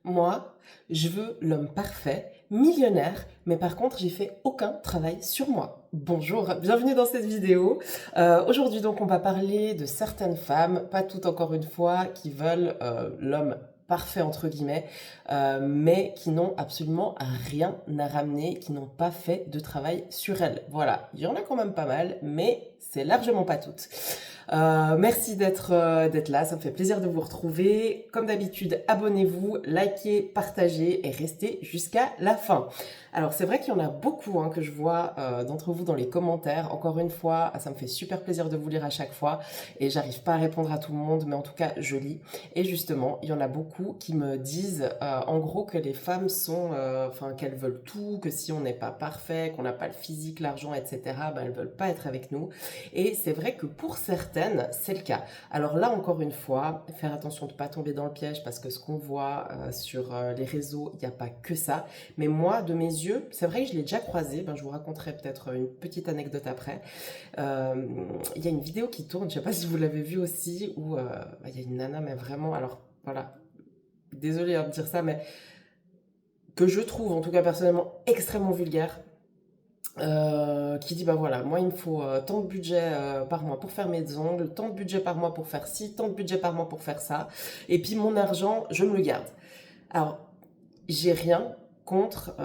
Moi, je veux l'homme parfait, millionnaire, mais par contre, j'ai fait aucun travail sur moi. Bonjour, bienvenue dans cette vidéo. Aujourd'hui, donc, on va parler de certaines femmes, pas toutes encore une fois, qui veulent l'homme parfait entre guillemets, mais qui n'ont absolument rien à ramener, qui n'ont pas fait de travail sur elles. Voilà, il y en a quand même pas mal, mais c'est largement pas toutes. Merci d'être là, ça me fait plaisir de vous retrouver. Comme d'habitude, abonnez-vous, likez, partagez et restez jusqu'à la fin. Alors c'est vrai qu'il y en a beaucoup que je vois d'entre vous dans les commentaires. Encore une fois, ça me fait super plaisir de vous lire à chaque fois et j'arrive pas à répondre à tout le monde, mais en tout cas je lis. Et justement, il y en a beaucoup qui me disent en gros que les femmes sont, enfin qu'elles veulent tout, que si on n'est pas parfait, qu'on n'a pas le physique, l'argent, etc., ben elles veulent pas être avec nous. Et c'est vrai que pour certaines, c'est le cas. Alors là, encore une fois, faire attention de ne pas tomber dans le piège parce que ce qu'on voit sur les réseaux, il n'y a pas que ça. Mais moi, de mes yeux, c'est vrai que je l'ai déjà croisé. Ben, je vous raconterai peut-être une petite anecdote après. Euh, Il y a une vidéo qui tourne, je ne sais pas si vous l'avez vue aussi, où il y a une nana, mais vraiment, alors voilà, désolée de dire ça, mais que je trouve, en tout cas personnellement, extrêmement vulgaire. Qui dit bah voilà, moi il me faut tant de budget par mois pour faire mes ongles, tant de budget par mois pour faire ci, tant de budget par mois pour faire ça, et puis mon argent, je me le garde. Alors, j'ai rien contre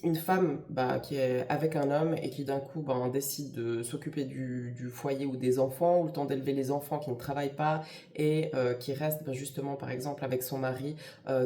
une femme qui est avec un homme et qui d'un coup décide de s'occuper du foyer ou des enfants, ou le temps d'élever les enfants, qui ne travaille pas et qui reste justement par exemple avec son mari,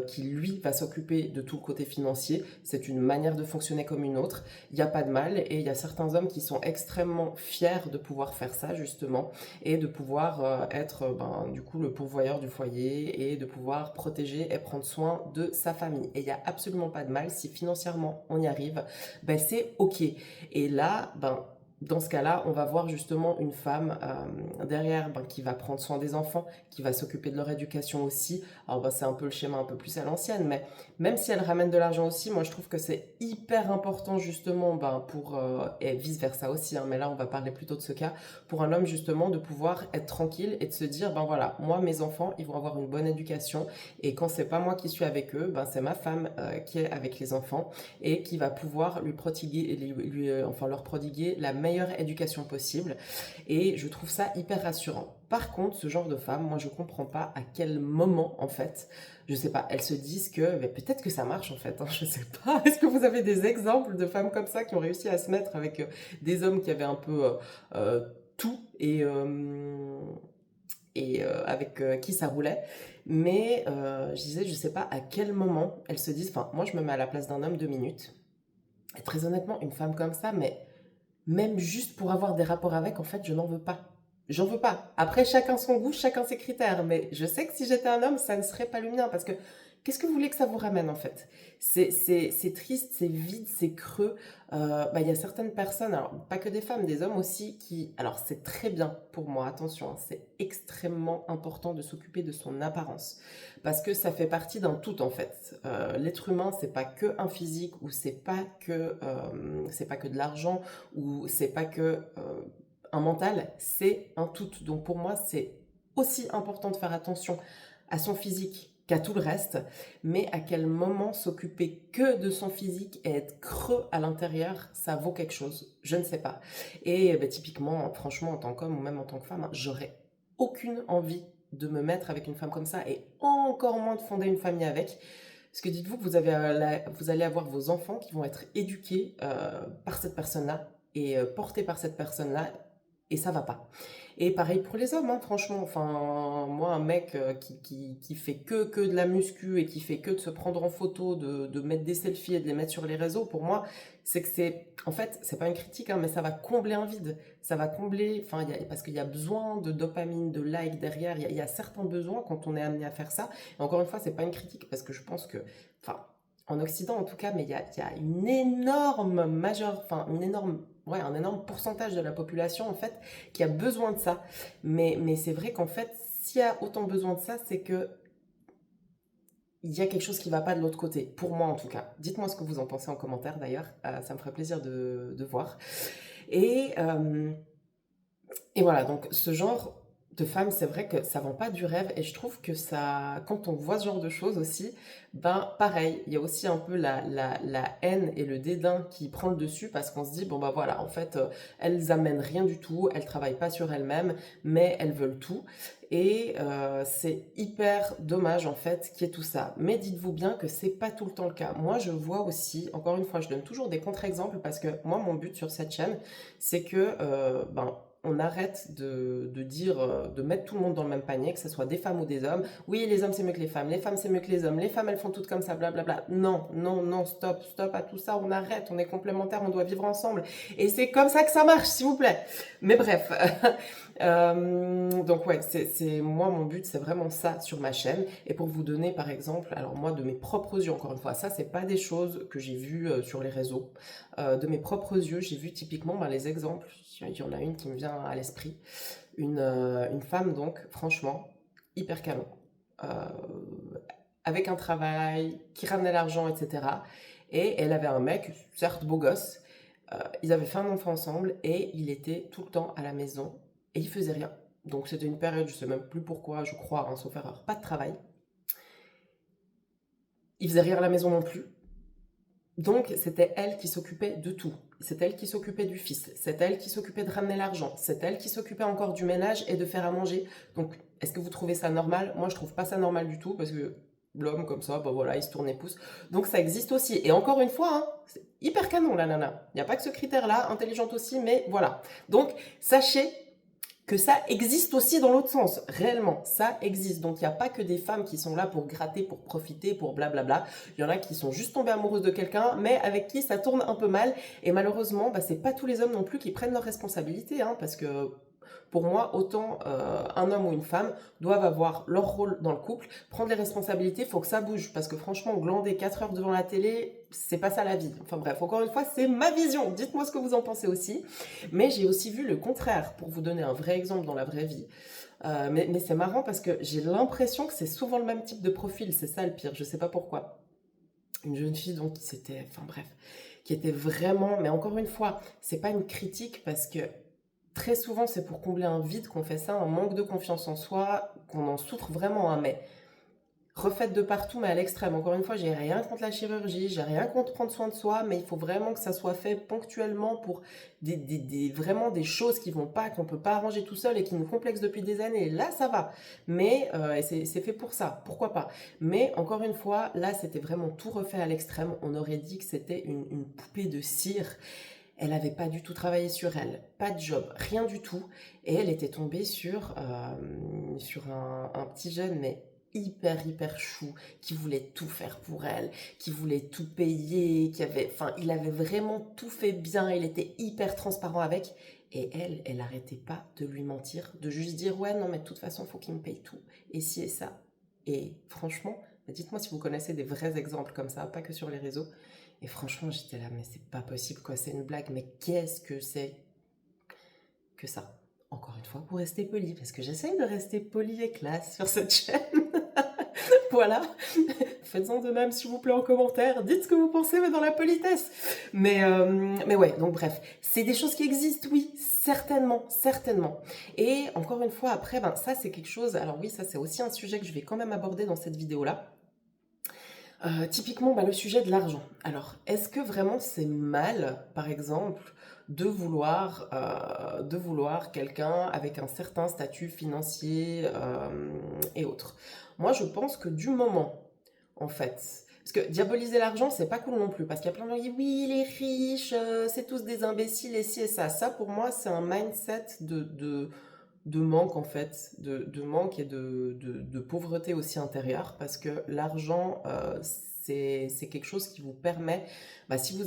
qui lui va s'occuper de tout le côté financier. C'est une manière de fonctionner comme une autre. Il n'y a pas de mal et il y a certains hommes qui sont extrêmement fiers de pouvoir faire ça justement et de pouvoir être du coup le pourvoyeur du foyer et de pouvoir protéger et prendre soin de sa famille. Et il n'y a absolument pas de mal si financièrement on y arrive, ben c'est ok. Et là, dans ce cas-là, on va voir justement une femme derrière qui va prendre soin des enfants, qui va s'occuper de leur éducation aussi. Alors c'est un peu le schéma un peu plus à l'ancienne, mais même si elle ramène de l'argent aussi, moi je trouve que c'est hyper important justement pour, et vice-versa aussi, mais là on va parler plutôt de ce cas, pour un homme justement de pouvoir être tranquille et de se dire, ben voilà, moi mes enfants, ils vont avoir une bonne éducation et quand c'est pas moi qui suis avec eux, c'est ma femme qui est avec les enfants et qui va pouvoir lui prodiguer, enfin leur prodiguer la meilleure éducation possible et je trouve ça hyper rassurant. Par contre, ce genre de femme, moi je comprends pas à quel moment en fait, je sais pas, elles se disent que mais peut-être que ça marche en fait, je sais pas. Est-ce que vous avez des exemples de femmes comme ça qui ont réussi à se mettre avec des hommes qui avaient un peu tout et avec qui ça roulait. Mais je disais, je sais pas à quel moment elles se disent, enfin moi je me mets à la place d'un homme 2 minutes. Et très honnêtement, une femme comme ça, mais même juste pour avoir des rapports avec, en fait, je n'en veux pas. J'en veux pas. Après, chacun son goût, chacun ses critères. Mais je sais que si j'étais un homme, ça ne serait pas le mien. Parce que qu'est-ce que vous voulez que ça vous ramène, en fait? C'est triste, c'est vide, c'est creux. Il y a certaines personnes, alors pas que des femmes, des hommes aussi, qui... Alors c'est très bien pour moi, attention, c'est extrêmement important de s'occuper de son apparence. Parce que ça fait partie d'un tout, en fait. L'être humain, c'est pas que un physique ou c'est pas que de l'argent ou c'est pas que un mental, c'est un tout. Donc pour moi, c'est aussi important de faire attention à son physique qu'à tout le reste, mais à quel moment s'occuper que de son physique et être creux à l'intérieur, ça vaut quelque chose, je ne sais pas. Et typiquement, franchement, en tant qu'homme ou même en tant que femme, j'aurais aucune envie de me mettre avec une femme comme ça et encore moins de fonder une famille avec. Parce que dites-vous que vous allez avoir vos enfants qui vont être éduqués par cette personne-là et portés par cette personne-là et ça va pas. Et pareil pour les hommes, franchement. Enfin, moi, un mec qui fait que de la muscu et qui fait que de se prendre en photo, de mettre des selfies et de les mettre sur les réseaux, pour moi, c'est que c'est... En fait, c'est pas une critique, mais ça va combler un vide. Ça va combler... Enfin, parce qu'il y a besoin de dopamine, de like derrière. Il y a certains besoins quand on est amené à faire ça. Et encore une fois, c'est pas une critique parce que je pense que... Enfin, en Occident en tout cas, mais il y a une énorme majeure... Enfin, une énorme... Ouais, un énorme pourcentage de la population, en fait, qui a besoin de ça. Mais c'est vrai qu'en fait, s'il y a autant besoin de ça, c'est que il y a quelque chose qui ne va pas de l'autre côté, pour moi en tout cas. Dites-moi ce que vous en pensez en commentaire d'ailleurs, ça me ferait plaisir de voir. Et, euh, et voilà, donc ce genre de femmes, c'est vrai que ça vend pas du rêve et je trouve que ça, quand on voit ce genre de choses aussi, ben pareil, il y a aussi un peu la haine et le dédain qui prend le dessus parce qu'on se dit, bon bah voilà, en fait, elles amènent rien du tout, elles travaillent pas sur elles-mêmes, mais elles veulent tout. Et c'est hyper dommage en fait qu'il y ait tout ça. Mais dites-vous bien que c'est pas tout le temps le cas. Moi, je vois aussi, encore une fois, je donne toujours des contre-exemples parce que moi, mon but sur cette chaîne, c'est que ben on arrête de dire, de mettre tout le monde dans le même panier, que ce soit des femmes ou des hommes. Oui, les hommes c'est mieux que les femmes c'est mieux que les hommes, les femmes elles font toutes comme ça, blablabla. Non, non, non, stop, stop à tout ça, on arrête, on est complémentaires, on doit vivre ensemble. Et c'est comme ça que ça marche, s'il vous plaît. Mais bref, donc ouais, moi mon but c'est vraiment ça sur ma chaîne. Et pour vous donner par exemple, alors moi de mes propres yeux, encore une fois, ça c'est pas des choses que j'ai vues sur les réseaux. De mes propres yeux, j'ai vu typiquement ben, les exemples. Il y en a une qui me vient à l'esprit. Une femme, donc, franchement, hyper canon. Euh, avec un travail, qui ramenait l'argent, etc. Et elle avait un mec, certes beau gosse. Ils avaient fait un enfant ensemble et il était tout le temps à la maison et il faisait rien. Donc c'était une période, je sais même plus pourquoi, je crois, hein, sauf erreur, pas de travail. Il faisait rien à la maison non plus. Donc, c'était elle qui s'occupait de tout. C'est elle qui s'occupait du fils. C'est elle qui s'occupait de ramener l'argent. C'est elle qui s'occupait encore du ménage et de faire à manger. Donc, est-ce que vous trouvez ça normal? Moi, je trouve pas ça normal du tout parce que l'homme, comme ça, bah voilà, il se tourne et pousse. Donc, ça existe aussi. Et encore une fois, hein, c'est hyper canon, la nana. Il n'y a pas que ce critère-là, intelligente aussi, mais voilà. Donc, sachez que ça existe aussi dans l'autre sens, réellement, ça existe. Donc il n'y a pas que des femmes qui sont là pour gratter, pour profiter, pour blablabla. Il y en a qui sont juste tombées amoureuses de quelqu'un, mais avec qui ça tourne un peu mal. Et malheureusement, bah, c'est pas tous les hommes non plus qui prennent leurs responsabilités, hein, parce que pour moi, autant un homme ou une femme doivent avoir leur rôle dans le couple, prendre les responsabilités, il faut que ça bouge. Parce que franchement, glander 4 heures devant la télé, c'est pas ça la vie. Enfin bref, encore une fois, c'est ma vision. Dites-moi ce que vous en pensez aussi. Mais j'ai aussi vu le contraire, pour vous donner un vrai exemple dans la vraie vie. Mais c'est marrant parce que j'ai l'impression que c'est souvent le même type de profil. C'est ça le pire, je sais pas pourquoi. Une jeune fille donc qui s'était, enfin bref, qui était vraiment, mais encore une fois, c'est pas une critique parce que très souvent, c'est pour combler un vide qu'on fait ça, un manque de confiance en soi, qu'on en souffre vraiment, hein, mais refaite de partout, mais à l'extrême. Encore une fois, j'ai rien contre la chirurgie, j'ai rien contre prendre soin de soi, mais il faut vraiment que ça soit fait ponctuellement pour vraiment des choses qui vont pas, qu'on peut pas arranger tout seul et qui nous complexent depuis des années. Là, ça va. Mais c'est fait pour ça, pourquoi pas. Mais encore une fois, là, c'était vraiment tout refait à l'extrême. On aurait dit que c'était une poupée de cire. Elle n'avait pas du tout travaillé sur elle, pas de job, rien du tout. Et elle était tombée sur un petit jeune, mais hyper chou, qui voulait tout faire pour elle, qui voulait tout payer, enfin, il avait vraiment tout fait bien, il était hyper transparent avec. Et elle arrêtait pas de lui mentir, de juste dire ouais non mais de toute façon faut qu'il me paye tout, et ci et ça. Et franchement, dites-moi si vous connaissez des vrais exemples comme ça, pas que sur les réseaux. Et franchement, j'étais là, mais c'est pas possible, quoi, c'est une blague, mais qu'est-ce que c'est que ça? Encore une fois, pour rester poli, parce que j'essaye de rester poli et classe sur cette chaîne. Voilà, faites-en de même s'il vous plaît en commentaire, dites ce que vous pensez, mais dans la politesse. Mais ouais, donc bref, c'est des choses qui existent, oui, certainement, certainement. Et encore une fois, après, ben, ça c'est quelque chose, alors oui, ça c'est aussi un sujet que je vais quand même aborder dans cette vidéo-là. Typiquement, bah, le sujet de l'argent. Alors, est-ce que vraiment c'est mal, par exemple, de vouloir quelqu'un avec un certain statut financier et autres? Moi, je pense que du moment, en fait, parce que diaboliser l'argent, c'est pas cool non plus, parce qu'il y a plein de gens qui disent oui, les riches, c'est tous des imbéciles et ci et ça. Ça, pour moi, c'est un mindset de manque en fait, de manque et de pauvreté aussi intérieure, parce que l'argent, c'est quelque chose qui vous permet, bah, si vous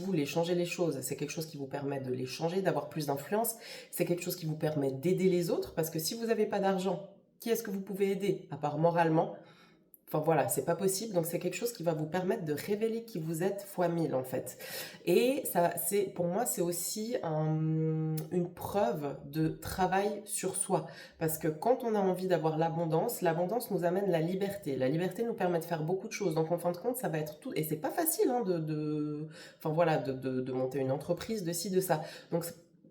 voulez changer les choses, c'est quelque chose qui vous permet de les changer, d'avoir plus d'influence, c'est quelque chose qui vous permet d'aider les autres, parce que si vous n'avez pas d'argent, qui est-ce que vous pouvez aider, à part moralement? Enfin voilà, c'est pas possible. Donc c'est quelque chose qui va vous permettre de révéler qui vous êtes fois 1000 en fait. Et ça, pour moi, c'est aussi une preuve de travail sur soi. Parce que quand on a envie d'avoir l'abondance nous amène la liberté. La liberté nous permet de faire beaucoup de choses. Donc en fin de compte, ça va être tout. Et c'est pas facile hein, enfin voilà, de monter une entreprise, de ci, de ça. Donc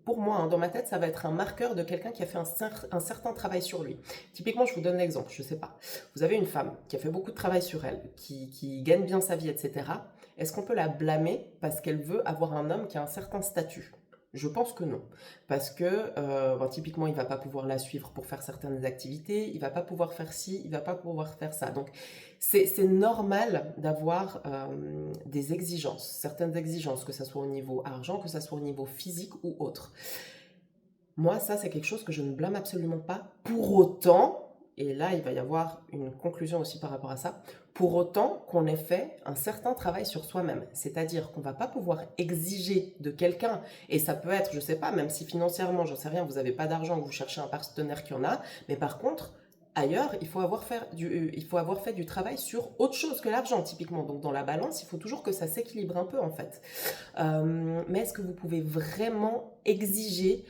pour moi, hein, dans ma tête, ça va être un marqueur de quelqu'un qui a fait un certain travail sur lui. Typiquement, je vous donne l'exemple, je sais pas. Vous avez une femme qui a fait beaucoup de travail sur elle, qui gagne bien sa vie, etc. Est-ce qu'on peut la blâmer parce qu'elle veut avoir un homme qui a un certain statut? Je pense que non. Parce que, bon, typiquement, il va pas pouvoir la suivre pour faire certaines activités, il va pas pouvoir faire ci, il va pas pouvoir faire ça. Donc, c'est normal d'avoir des exigences, certaines exigences, que ce soit au niveau argent, que ce soit au niveau physique ou autre. Moi, ça, c'est quelque chose que je ne blâme absolument pas. Pour autant, et là, il va y avoir une conclusion aussi par rapport à ça, pour autant qu'on ait fait un certain travail sur soi-même. C'est-à-dire qu'on ne va pas pouvoir exiger de quelqu'un, et ça peut être, je ne sais pas, même si financièrement, j'en sais rien, vous n'avez pas d'argent, que vous cherchez un partenaire qui en a, mais par contre, ailleurs, il faut avoir fait du travail sur autre chose que l'argent, typiquement. Donc dans la balance, il faut toujours que ça s'équilibre un peu, en fait. Mais est-ce que vous pouvez vraiment exiger,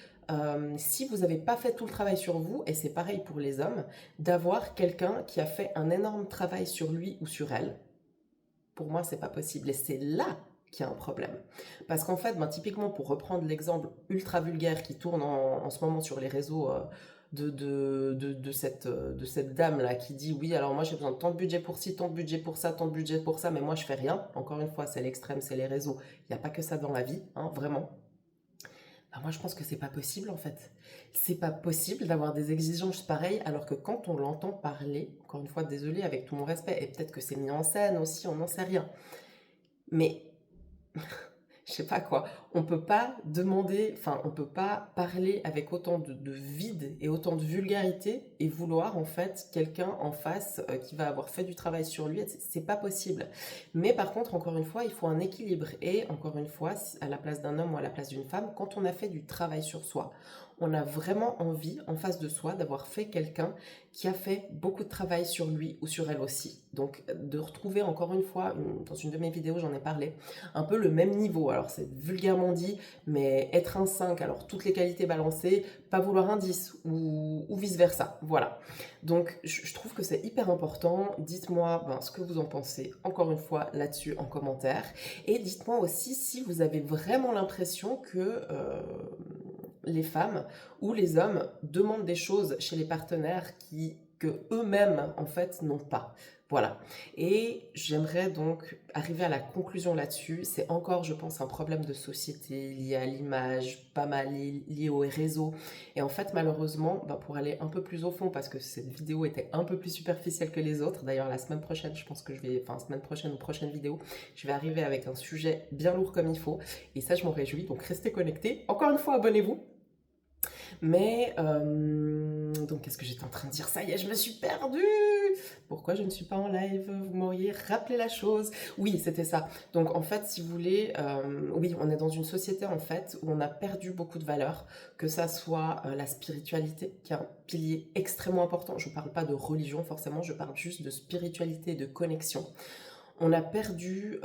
si vous n'avez pas fait tout le travail sur vous, et c'est pareil pour les hommes, d'avoir quelqu'un qui a fait un énorme travail sur lui ou sur elle? Pour moi, c'est pas possible. Et c'est là qu'il y a un problème. Parce qu'en fait, ben, typiquement, pour reprendre l'exemple ultra vulgaire qui tourne en ce moment sur les réseaux, de cette dame-là qui dit oui, alors moi j'ai besoin de tant de budget pour ci, tant de budget pour ça, tant de budget pour ça, mais moi je fais rien. Encore une fois, c'est l'extrême, c'est les réseaux. Il n'y a pas que ça dans la vie, hein, vraiment. Bah, moi, je pense que c'est pas possible en fait. C'est pas possible d'avoir des exigences pareilles alors que quand on l'entend parler, encore une fois, désolé avec tout mon respect, et peut-être que c'est mis en scène aussi, on n'en sait rien. Mais je sais pas quoi, on peut pas demander, enfin, on peut pas parler avec autant de vide et autant de vulgarité et vouloir en fait quelqu'un en face qui va avoir fait du travail sur lui, c'est pas possible. Mais par contre, encore une fois, il faut un équilibre et encore une fois, à la place d'un homme ou à la place d'une femme, quand on a fait du travail sur soi, on a vraiment envie en face de soi d'avoir fait quelqu'un qui a fait beaucoup de travail sur lui ou sur elle aussi. Donc de retrouver encore une fois, dans une de mes vidéos j'en ai parlé, un peu le même niveau. Alors c'est vulgairement dit, mais être un 5, alors toutes les qualités balancées, pas vouloir un 10 ou vice-versa. Voilà. Donc je trouve que c'est hyper important. Dites-moi ce que vous en pensez, encore une fois, là-dessus en commentaire. Et dites-moi aussi si vous avez vraiment l'impression que les femmes ou les hommes demandent des choses chez les partenaires que eux-mêmes en fait n'ont pas. Voilà. Et j'aimerais donc arriver à la conclusion là-dessus. C'est encore, je pense, un problème de société lié à l'image, pas mal lié aux réseaux. Et en fait, malheureusement, pour aller un peu plus au fond, parce que cette vidéo était un peu plus superficielle que les autres. D'ailleurs, la semaine prochaine, je pense que semaine prochaine ou prochaine vidéo, je vais arriver avec un sujet bien lourd comme il faut. Et ça, je m'en réjouis. Donc, restez connectés. Encore une fois, abonnez-vous. Mais, donc qu'est-ce que j'étais en train de dire? Ça y est, je me suis perdue! Pourquoi je ne suis pas en live? Vous m'auriez rappelé la chose. Oui, c'était ça. Donc en fait, si vous voulez, oui, on est dans une société en fait où on a perdu beaucoup de valeurs, que ça soit la spiritualité, qui est un pilier extrêmement important. Je ne parle pas de religion forcément, je parle juste de spiritualité, de connexion. On a perdu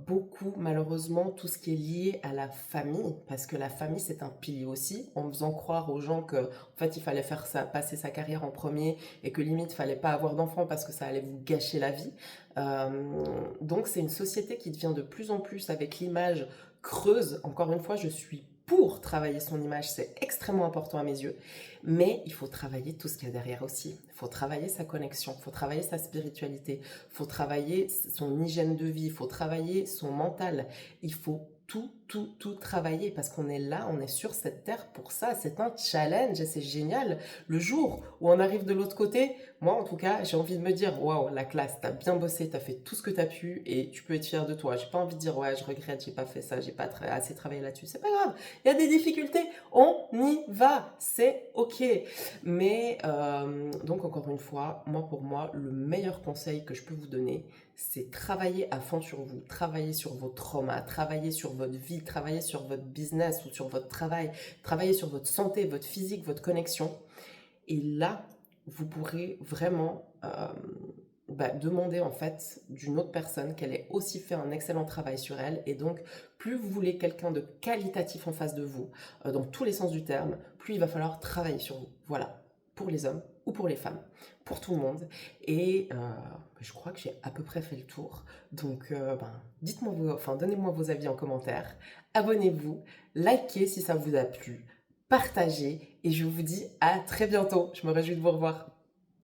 beaucoup, malheureusement, tout ce qui est lié à la famille, parce que la famille, c'est un pilier aussi, en faisant croire aux gens que, en fait, il fallait faire ça, passer sa carrière en premier, et que limite, il fallait pas avoir d'enfants parce que ça allait vous gâcher la vie. Donc, c'est une société qui devient de plus en plus avec l'image creuse. Encore une fois, je suis pour travailler son image, c'est extrêmement important à mes yeux, mais il faut travailler tout ce qu'il y a derrière aussi. Il faut travailler sa connexion, il faut travailler sa spiritualité, il faut travailler son hygiène de vie, il faut travailler son mental, il faut tout travailler parce qu'on est là, on est sur cette terre pour ça. C'est un challenge et c'est génial. Le jour où on arrive de l'autre côté, moi en tout cas, j'ai envie de me dire waouh, la classe, t'as bien bossé, t'as fait tout ce que t'as pu et tu peux être fier de toi. J'ai pas envie de dire ouais, je regrette, j'ai pas fait ça, j'ai pas assez travaillé là-dessus. C'est pas grave, il y a des difficultés, on y va, c'est ok. Mais donc encore une fois, pour moi, le meilleur conseil que je peux vous donner, c'est travailler à fond sur vous, travailler sur vos traumas, travailler sur votre vie, travailler sur votre business ou sur votre travail, travailler sur votre santé, votre physique, votre connexion. Et là, vous pourrez vraiment demander en fait d'une autre personne qu'elle ait aussi fait un excellent travail sur elle. Et donc, plus vous voulez quelqu'un de qualitatif en face de vous, dans tous les sens du terme, plus il va falloir travailler sur vous. Voilà, pour les hommes ou pour les femmes, pour tout le monde. Et je crois que j'ai à peu près fait le tour. Donc dites-moi donnez-moi vos avis en commentaire. Abonnez-vous, likez si ça vous a plu, partagez et je vous dis à très bientôt. Je me réjouis de vous revoir.